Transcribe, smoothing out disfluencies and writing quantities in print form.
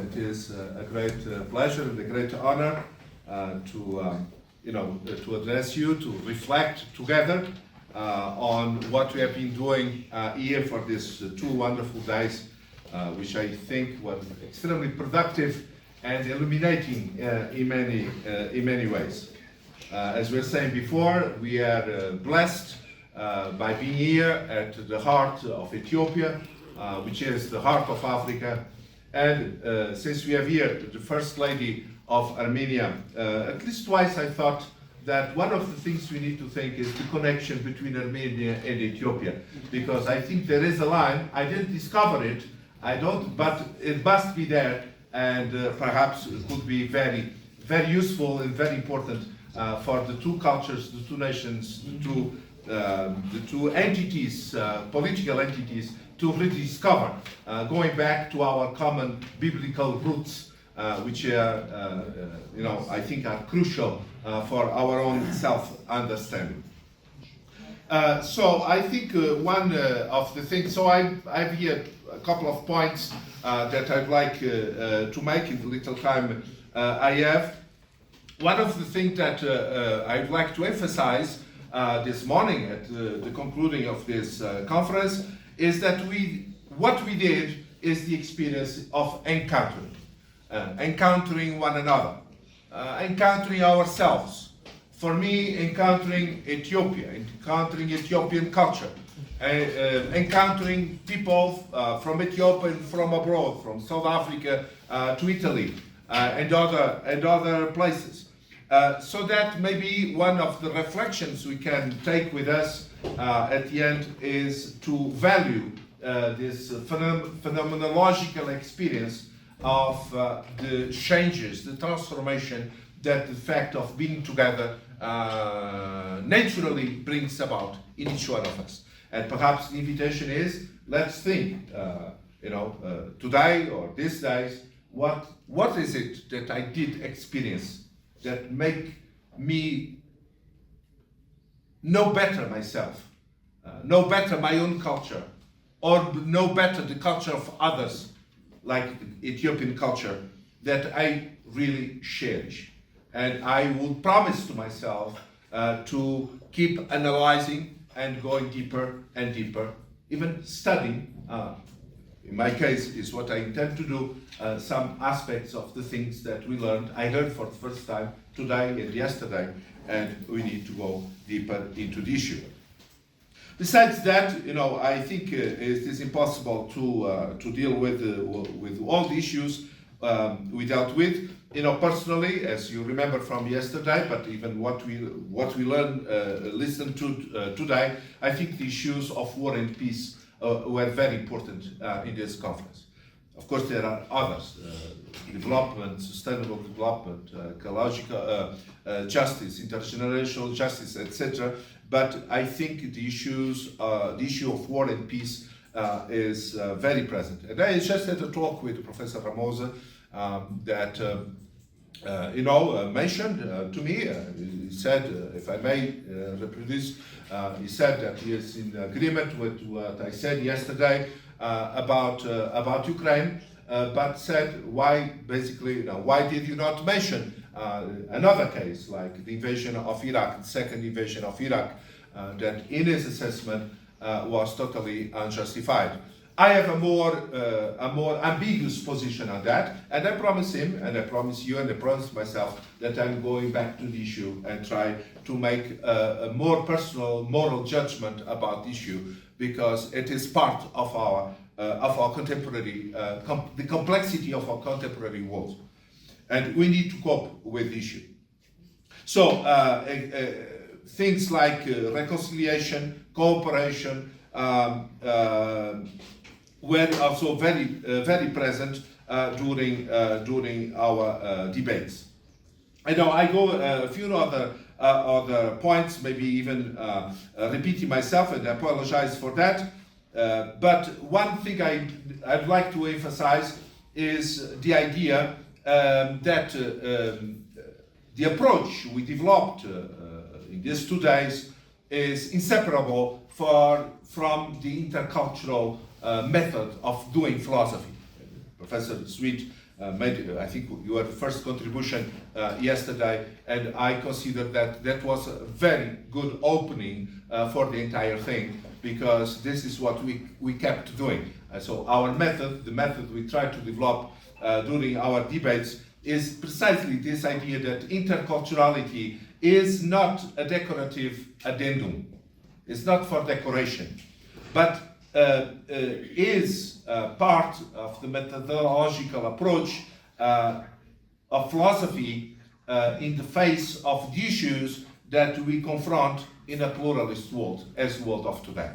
it is a great pleasure and a great honor to address you, to reflect together on what we have been doing here for these 2 wonderful days, which I think were extremely productive and illuminating in many ways. As we were saying before, we are blessed by being here at the heart of Ethiopia, which is the heart of Africa. And since we have here the First Lady of Armenia, at least twice I thought that one of the things we need to think is the connection between Armenia and Ethiopia. Because I think there is a line, I didn't discover it, but it must be there, and perhaps it could be very, very useful and very important for the 2 cultures, the 2 nations, the two entities, political entities, to rediscover, going back to our common biblical roots, which I think are crucial for our own self-understanding. So I think one of the things, so I have here a couple of points that I'd like to make in the little time I have. One of the things that I'd like to emphasize this morning at the concluding of this conference is that what we did is the experience of encountering one another, encountering ourselves. For me, encountering Ethiopia, encountering Ethiopian culture, encountering people from Ethiopia and from abroad, from South Africa to Italy and other places. So that maybe one of the reflections we can take with us at the end is to value this phenomenological experience of the changes, the transformation that the fact of being together naturally brings about in each one of us. And perhaps the invitation is, let's think, today or these days, what is it that I did experience that make me know better myself, know better my own culture, or know better the culture of others, like the Ethiopian culture, that I really cherish. And I will promise to myself to keep analyzing and going deeper and deeper, even studying, in my case is what I intend to do, some aspects of the things that we learned. I learned for the first time today and yesterday, and we need to go deeper into the issue. Besides that, I think it is impossible to deal with all the issues we dealt with. Personally, as you remember from yesterday, but even what we listened to today, I think the issues of war and peace were very important in this conference. Of course, there are others: development, sustainable development, ecological justice, intergenerational justice, etc. But I think the issue of war and peace is very present. And I just had a talk with Professor Ramosa that mentioned to me. He said, if I may reproduce, he said that he is in agreement with what I said yesterday about Ukraine, but said why did you not mention another case like the invasion of Iraq, the second invasion of Iraq, that in his assessment was totally unjustified. I have a more ambiguous position on that, and I promise him, and I promise you, and I promise myself that I'm going back to the issue and try to make a more personal moral judgment about the issue, because it is part of our contemporary, the complexity of our contemporary world, and we need to cope with the issue. So things like reconciliation, cooperation, were also very present during our debates. I know I go a few other points, maybe even repeating myself, and I apologize for that. But one thing I'd like to emphasize is the idea that the approach we developed in these 2 days is inseparable from the intercultural method of doing philosophy. Professor Sweet made, I think, your first contribution yesterday, and I consider that that was a very good opening for the entire thing, because this is what we kept doing. So our method, the method we try to develop during our debates, is precisely this idea that interculturality is not a decorative addendum. It's not for decoration, but is part of the methodological approach of philosophy in the face of the issues that we confront in a pluralist world, as the world of today.